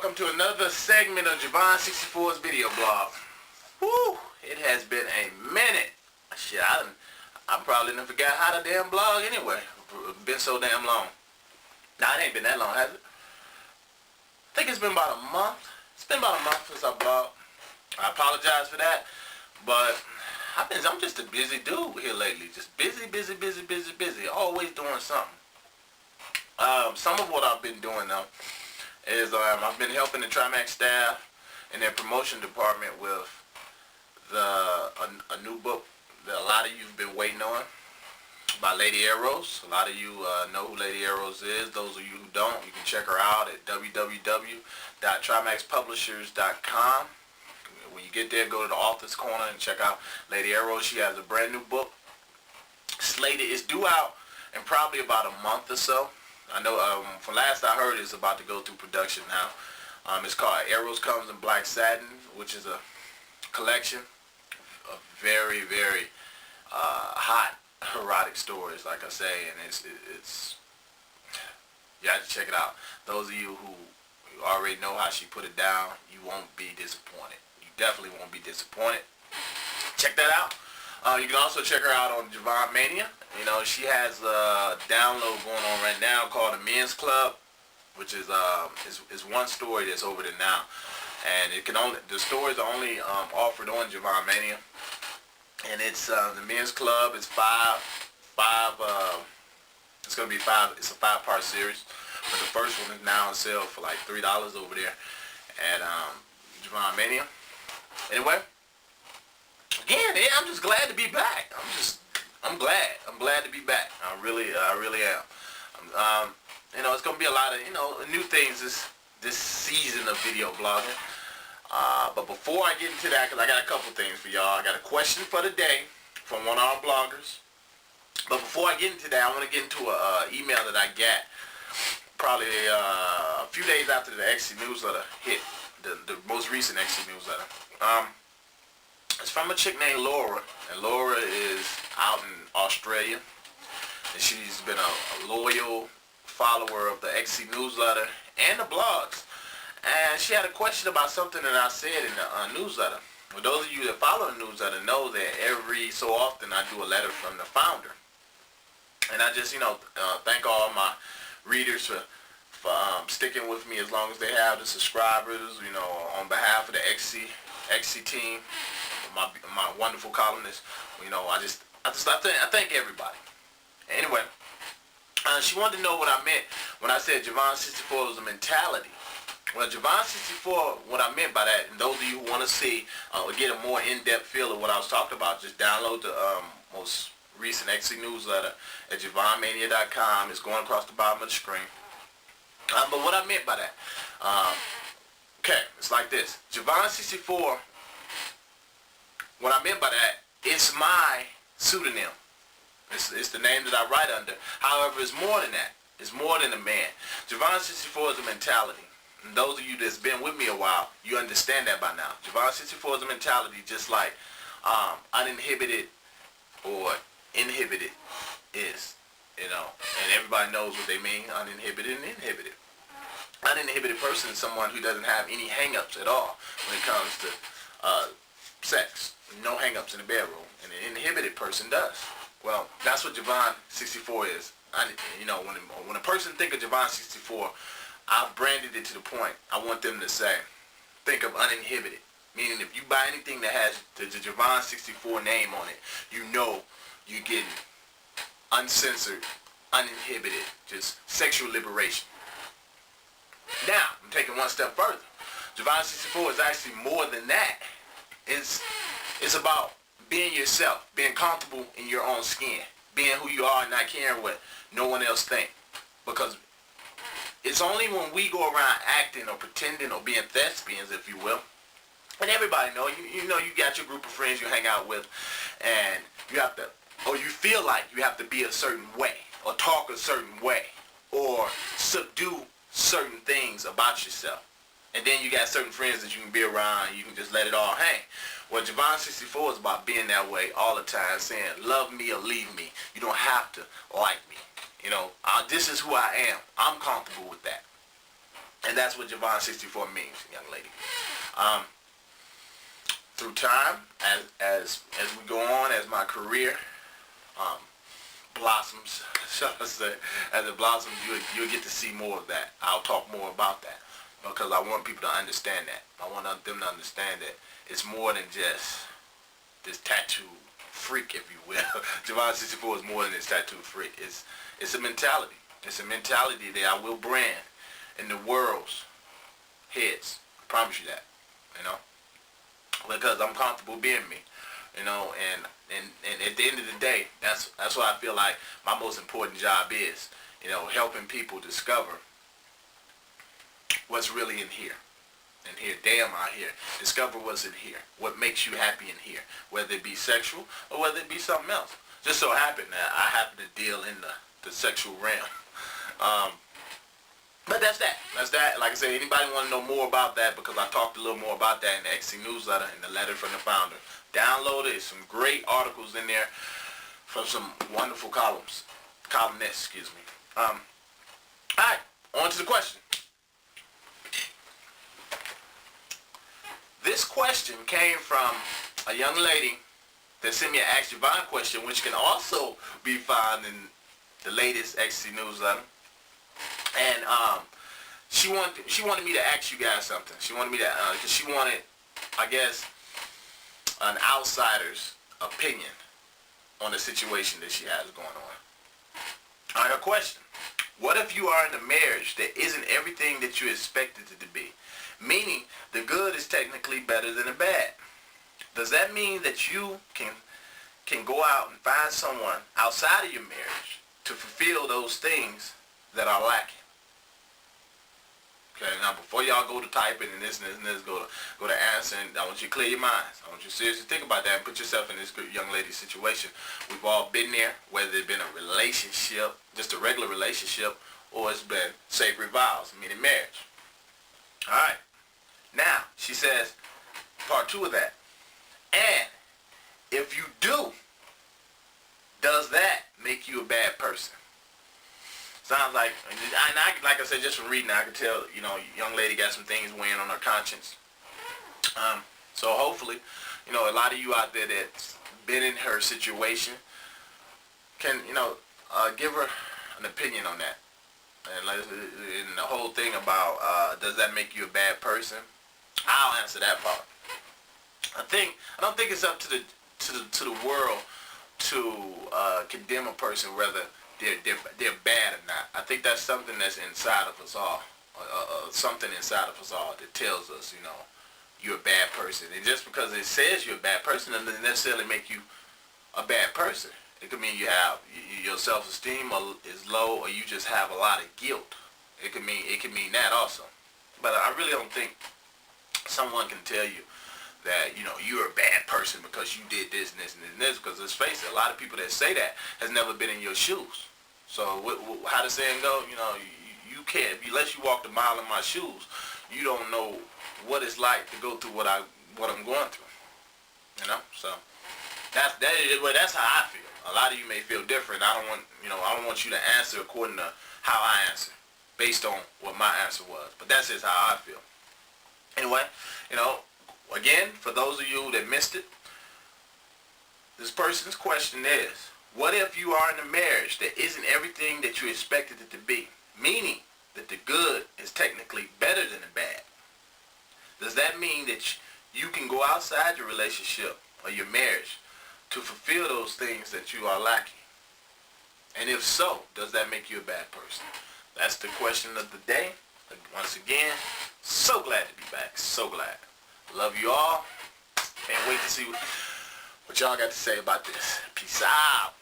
welcome to another segment of Javon64's video blog. Woo! It has been a minute. Shit, I probably done forgot how to damn blog anyway. It's been so damn long. Nah, it ain't been that long, has it? I think it's been about a month. It's been about a month since I blogged. I apologize for that, but I'm just a busy dude here lately. Just busy. Always doing something. Some of what I've been doing though is I've been helping the Trimax staff in their promotion department with a new book that a lot of you have been waiting on by Lady Arrows. A lot of you know who Lady Arrows is. Those of you who don't, you can check her out at www.trimaxpublishers.com. When you get there, go to the author's corner and check out Lady Arrows. She has a brand new book slated. It's due out in probably about a month or so. I know from last I heard it's about to go through production now. It's called Arrows Comes in Black Satin, which is a collection of very hot erotic stories, like I say, and it's you have to check it out. Those of you who already know how she put it down, you won't be disappointed. You definitely won't be disappointed. Check that out. You can also check her out on Javon Mania. You know, she has a download going on right now called the Men's Club, which is one story that's over there now, and the stories are only offered on Javon Mania, and it's the Men's Club. It's it's gonna be five. It's a 5-part series, but the first one is now on sale for like $3 over there at Javon Mania. Anyway. Again, I'm just glad to be back. I'm glad to be back. I really am. You know, it's gonna be a lot of new things this season of video blogging. But before I get into that, because I got a couple things for y'all. I got a question for the day from one of our bloggers. But before I get into that, I want to get into an email that I got probably a few days after the XC newsletter hit, the most recent XC newsletter. It's from a chick named Laura, and Laura is out in Australia, and she's been a loyal follower of the XC newsletter and the blogs, and she had a question about something that I said in the newsletter. Well, those of you that follow the newsletter know that every so often I do a letter from the founder, and I just thank all my readers for sticking with me as long as they have, the subscribers, on behalf of the XC team. My wonderful columnist, I thank everybody. Anyway, she wanted to know what I meant when I said Javon64 was a mentality. Well, Javon64, what I meant by that, and those of you who want to see or get a more in-depth feel of what I was talking about, just download the most recent XC newsletter at javonmania.com. It's going across the bottom of the screen. But what I meant by that, okay, it's like this. Javon64. What I meant by that, it's my pseudonym. It's the name that I write under. However, it's more than that. It's more than a man. Javon64 is a mentality. And those of you that's been with me a while, you understand that by now. Javon64 is a mentality, just like uninhibited or inhibited is. And everybody knows what they mean, uninhibited and inhibited. Uninhibited person is someone who doesn't have any hang-ups at all when it comes to sex. No hang-ups in the bedroom, and an inhibited person does. Well, that's what Javon64 is. When a person think of Javon64, I've branded it to the point I want them to say, think of uninhibited. Meaning if you buy anything that has the Javon64 name on it, you're getting uncensored, uninhibited, just sexual liberation. Now, I'm taking one step further. Javon64 is actually more than that. It's about being yourself, being comfortable in your own skin, being who you are and not caring what no one else thinks. Because it's only when we go around acting or pretending or being thespians, if you will, and everybody know, you got your group of friends you hang out with, and you have to, or you feel like you have to be a certain way, or talk a certain way, or subdue certain things about yourself. And then you got certain friends that you can be around and you can just let it all hang. Well, Javon64 is about being that way all the time, saying, love me or leave me. You don't have to like me. This is who I am. I'm comfortable with that. And that's what Javon64 means, young lady. Through time, as we go on, as my career blossoms, shall I say, as it blossoms, you'll get to see more of that. I'll talk more about that because I want people to understand that. I want them to understand that it's more than just this tattoo freak, if you will. Javon64 is more than this tattoo freak. It's a mentality. It's a mentality that I will brand in the world's heads. I promise you that. You know, because I'm comfortable being me. You know, and at the end of the day, that's what I feel like my most important job is. You know, helping people discover what's really in here. In here, damn out here. Discover what's in here. What makes you happy in here. Whether it be sexual or whether it be something else. Just so happened that I happen to deal in the sexual realm. But that's that. That's that. Like I said, anybody want to know more about that, because I talked a little more about that in the XC newsletter, in the letter from the founder. Download it. Some great articles in there from some wonderful columnists. Alright, on to the question. This question came from a young lady that sent me an Ask Javon question, which can also be found in the latest XC newsletter. And she wanted me to ask you guys something. She wanted me to, because she wanted, I guess, an outsider's opinion on the situation that she has going on. Her question: what if you are in a marriage that isn't everything that you expected it to be? Meaning, the good is technically better than the bad. Does that mean that you can go out and find someone outside of your marriage to fulfill those things that are lacking? Okay, now before y'all go to typing and this, go to answering, I want you to clear your minds. I want you to seriously think about that and put yourself in this young lady's situation. We've all been there, whether it's been a relationship, just a regular relationship, or it's been sacred vows, meaning marriage. Alright, now, she says, part 2 of that. And if you do, does that make you a bad person? Sounds like, like I said, just from reading, I can tell, you know, young lady got some things weighing on her conscience. So hopefully, you know, a lot of you out there that's been in her situation can, you know, give her an opinion on that. And the whole thing about, does that make you a bad person? I'll answer that part. I don't think it's up to the world to condemn a person whether they're bad or not. I think that's something that's inside of us all. Something inside of us all that tells us, you know, you're a bad person. And just because it says you're a bad person doesn't necessarily make you a bad person. It could mean you have your self-esteem is low, or you just have a lot of guilt. It can mean that also. But I really don't think someone can tell you that, you know, you're a bad person because you did this and this and this. Because let's face it, a lot of people that say that has never been in your shoes. So how the saying go? You know, you can't, unless you walked a mile in my shoes, you don't know what it's like to go through what I'm going through. You know, so that's how I feel. A lot of you may feel different. I don't want you to answer according to how I answer, based on what my answer was. But that's just how I feel. Anyway, you know, again, for those of you that missed it, this person's question is, what if you are in a marriage that isn't everything that you expected it to be? Meaning that the good is technically better than the bad. Does that mean that you can go outside your relationship or your marriage to fulfill those things that you are lacking? And if so, does that make you a bad person? That's the question of the day. Once again, so glad to be back. So glad. Love you all. Can't wait to see what y'all got to say about this. Peace out.